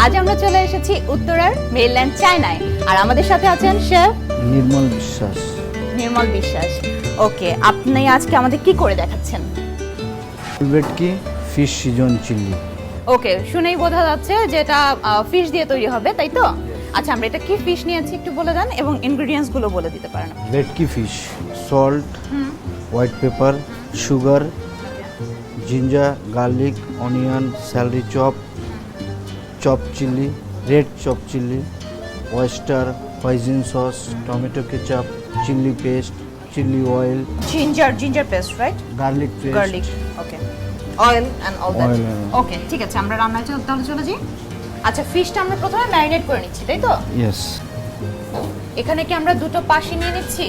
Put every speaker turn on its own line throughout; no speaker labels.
আজ আমরা চলে এসেছি উত্তরার মেইনল্যান্ড চায়নায়, আর আমাদের সাথে আছেন শেফ
নির্মল বিশ্বাস।
নির্মল বিশ্বাস। ওকে, আপনি আজকে আমাদের কি করে দেখাচ্ছেন?
ভেটকি ফিশ সিজন চিলি।
ওকে, শুনেই বোঝা যাচ্ছে যে এটা ফিশ দিয়ে তৈরি হবে, তাই তো? আচ্ছা, আমরা এটা কি ফিশ নিয়েছি একটু বলে দেন এবং ইনগ্রেডিয়েন্টস গুলো বলে দিতে পারেন।
Bhetki fish, salt, white pepper, sugar, ginger, garlic, onion, celery chop, chop chilli, red chop chilli, oyster, hoisin sauce, tomato ketchup, chilli paste, chilli oil,
ginger paste, right?
Garlic paste,
garlic, okay, oil and all that.
Oil and-
okay, ঠিক আছে, আমরা রান্নায় তাহলে চলে যাই। আচ্ছা, ফিশটা আমরা প্রথমে ম্যারিনেট করে নিচ্ছি, তাই তো?
ইয়েস।
এখানে কি আমরা দুটো পাশি নিয়ে নিচ্ছি?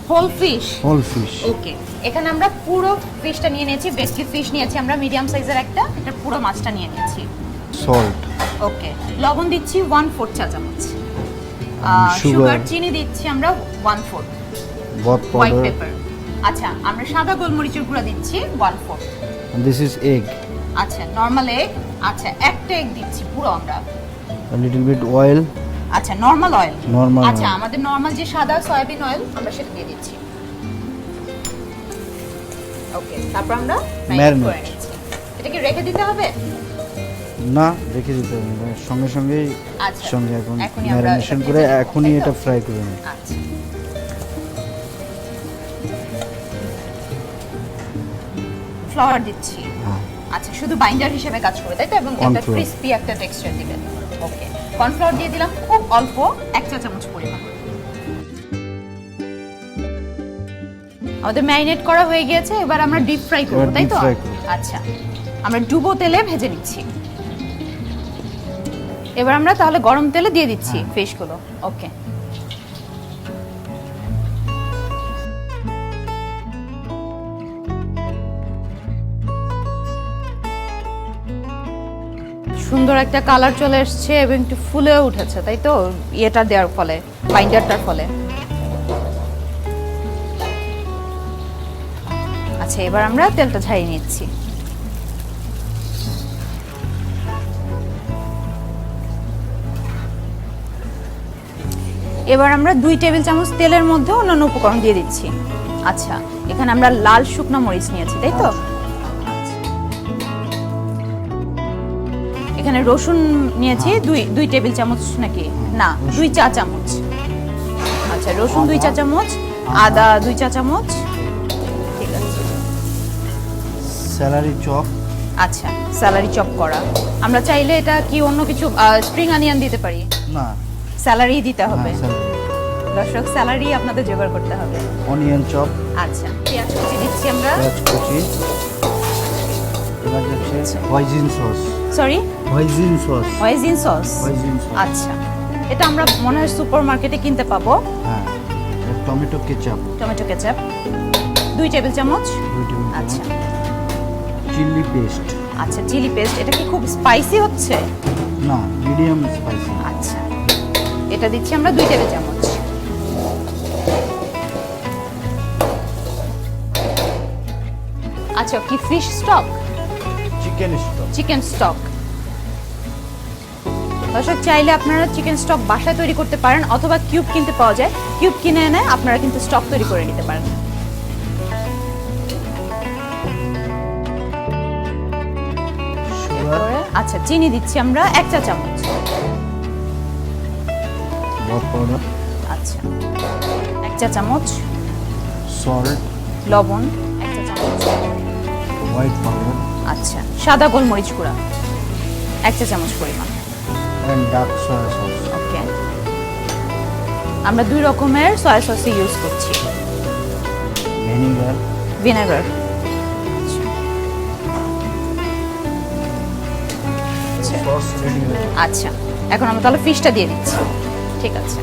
Whole fish.
Whole fish.
Okay, এখানে আমরা পুরো ফিশটা নিয়ে নিয়েছি। বেসকি ফিশ নিয়েছি আমরা মিডিয়াম সাইজের একটা, এটা পুরো মাছটা নিয়ে নিয়েছি।
সল্ট,
ওকে, লবণ দিচ্ছি 1/4 চা চামচ।
sugar,
সুগার, চিনি দিচ্ছি আমরা 1/4।
বথ
হোয়াইট
পাউডার,
পেপার, আচ্ছা, আমরা সাদা গোলমরিচের গুঁড়া দিচ্ছি 1/4।
and this is egg,
আচ্ছা, নরমাল এগ, আচ্ছা একটা এগ দিচ্ছি পুরো আমরা।
a little bit oil,
আচ্ছা, নরমাল অয়েল।
Normal
আচ্ছা,
oil.
আমাদের নরমাল যে সাদা সয়াবিন অয়েল আমরা সেটা দিয়ে দিচ্ছি। ওকে, তারপর আমরা ম্যারিনেট করে
Marinate.
নিচ্ছি। এটা কি রেখে দিতে হবে?
না রেখে দিতে হবে না, সঙ্গে সঙ্গেই
আচ্ছা,
সঙ্গে এখন
এখনই আমরা
ম্যারিনেশন
এটা
করে
ভেজে নেব,
এখনই
তাই তো?
এটা ফ্রাই করে নিই।
আচ্ছা, ফ্লাওয়ার দিচ্ছি।
হ্যাঁ,
আচ্ছা, শুধু বাইন্ডার হিসেবে কাজ করে, তাই তো? এবং একটা
Cornflour.
ক্রিস্পি একটা টেক্সচার দিবেন। ওকে, কর্নফ্লাওয়ার দিয়ে দিলাম খুব অল্প, 1 চা চামচ পরিমাণ। আমাদের ম্যারিনেট করা হয়ে গিয়েছে, এবার আমরা ডিপ ফ্রাই করব,
এবার
তাই
deep
তো?
fry করব।
আচ্ছা, আমরা ডুবো তেলে ভেজে নিচ্ছি। এবার আমরা তাহলে গরম তেলে দিয়ে দিচ্ছি
হ্যাঁ।
ফিশগুলো। ওকে, সুন্দর একটা কালার চলে এসেছে এবং একটু ফুলেও উঠেছে, তাই তো? ইয়েটা দেওয়ার ফলে, বাইন্ডারটার ফলে। আচ্ছা, এবার আমরা তেলটা ঝারিয়ে নিচ্ছি। এবার আমরা 2 টেবিল চামচ তেলের মধ্যে অন্যান্য উপকরণ দিয়ে দিচ্ছি। আচ্ছা, এখানে আমরা লাল শুকনো মরিচ নিয়েছি, তাই তো? এখানে রসুন নিয়েছি 2 টেবিল চামচ, নাকি না 2 চা চামচ। আচ্ছা, রসুন 2 চা চামচ, আদা 2 চা চামচ, ঠিক আছে।
স্যালারি চপ,
আচ্ছা, স্যালারি চপ করা। আমরা চাইলে এটা কি অন্য কিছু স্প্রিং অনিয়ন দিতে পারি?
না
স্যালারি দিতে হবে।
হ্যাঁ,
দর্শক, স্যালারি আপনাদের জোগাড় করতে হবে।
অনিয়ন চপ,
আচ্ছা, পেঁয়াজ কুচি দিচ্ছি আমরা।
পেঁয়াজ কুচি, এবার যাচ্ছে hoisin sauce,
sorry,
hoisin sauce,
hoisin sauce.
Hoisin sauce,
আচ্ছা, এটা আমরা মনে হয় সুপার মার্কেটে কিনতে পাবো।
হ্যাঁ, tomato ketchup,
tomato ketchup 2 table চামচ।
2 টেবিল
আচ্ছা,
চামচ, চিলি পেস্ট,
আচ্ছা, চিলি পেস্ট। এটা কি খুব স্পাইসি হচ্ছে?
না মিডিয়াম স্পাইসি,
আচ্ছা, এটা দিচ্ছি আমরা 2 টেবিল চামচ। আচ্ছা, কি fish stock?
Chicken stock,
chicken stock. দর্শক, চাইলে আপনারা চিকেন স্টক বাসায় তৈরি করতে পারেন, অথবা কিউব কিনতে পাওয়া যায়। কিউব কিনে এনে আপনারা কিন্তু স্টক তৈরি করে নিতে পারেন।
সুগার,
আচ্ছা, চিনি দিচ্ছি আমরা 1 চা চামচ।
বথ পাউডার,
আচ্ছা, 1 চা চামচ।
সল্ট,
লবণ 1 চা চামচ।
হোয়াইট পাউডার,
আচ্ছা, সাদা গোলমরিচ গুঁড়া 1 চা চামচ পরিমাণ।
এন্ড ডার্ক সয়া সস,
ওকে, আমরা 2 রকমের সয়া সস ইউজ করছি।
Vinegar,
vinegar.
সস রেডি হয়ে গেছে।
আচ্ছা, এখন আমরা তাহলে ফিশটা দিয়ে দিচ্ছি। ঠিক আছে,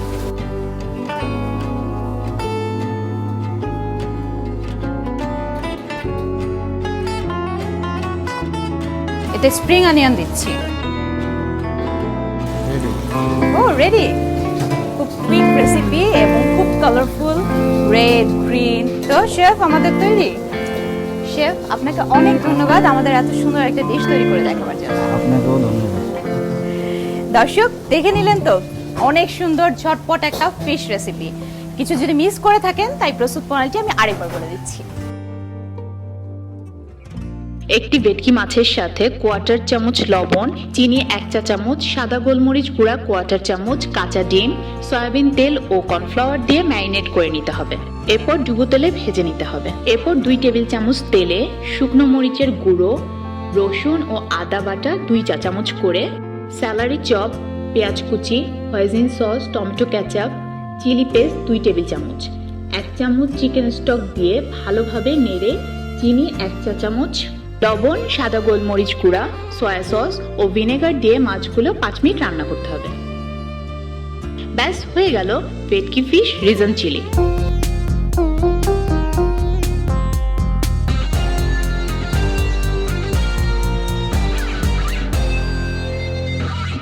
এতে স্প্রিং অনিয়ন দিচ্ছি।
রেডি,
ও, রেডি। খুব কুইক রেসিপি এবং খুব কালারফুল, রেড, গ্রিন। তো শেফ, আমাদের তৈরি। শেফ, আপনাকে অনেক ধন্যবাদ আমাদের এত সুন্দর একটা ডিশ তৈরি করে দেখাবার জন্য।
আপনাকেও ধন্যবাদ।
দর্শক দেখে নিলেন তো, অনেক সুন্দর ঝটপট একটা ফিশ রেসিপি। কিছু যদি মিস করে থাকেন তাই প্রস্তুত প্রণালীটি আমি আরেকবার বলে দিচ্ছি।
একটি ভেটকি মাছের সাথে কোয়ার্টার চামচ লবণ, চিনি 1 চা চামচ, সাদা গোলমরিচ গুঁড়া কোয়ার্টার চামচ, কাঁচা ডিম, সয়াবিন তেল ও কর্নফ্লাওয়ার দিয়ে ম্যারিনেট করে নিতে হবে। এরপর ডুবো তেলে ভেজে নিতে হবে। এরপর 2 টেবিল চামচ তেলে শুকনো মরিচের গুঁড়ো, রসুন ও আদা বাটা 2 চা চামচ করে, স্যালারি চপ, পেঁয়াজ কুচি, hoisin sauce, tomato ketchup, chilli paste 2 table চামচ, 1 চামচ চিকেন স্টক দিয়ে ভালোভাবে নেড়ে চিনি 1 চা চামচ, লবণ, সাদা গোলমরিচ গুঁড়া, সয়া সস ও ভিনেগার দিয়ে মাছগুলো 5 মিনিট রান্না করতে হবে। ব্যাস হয়ে গেল ভেটকি ফিশ রিজন চিলি।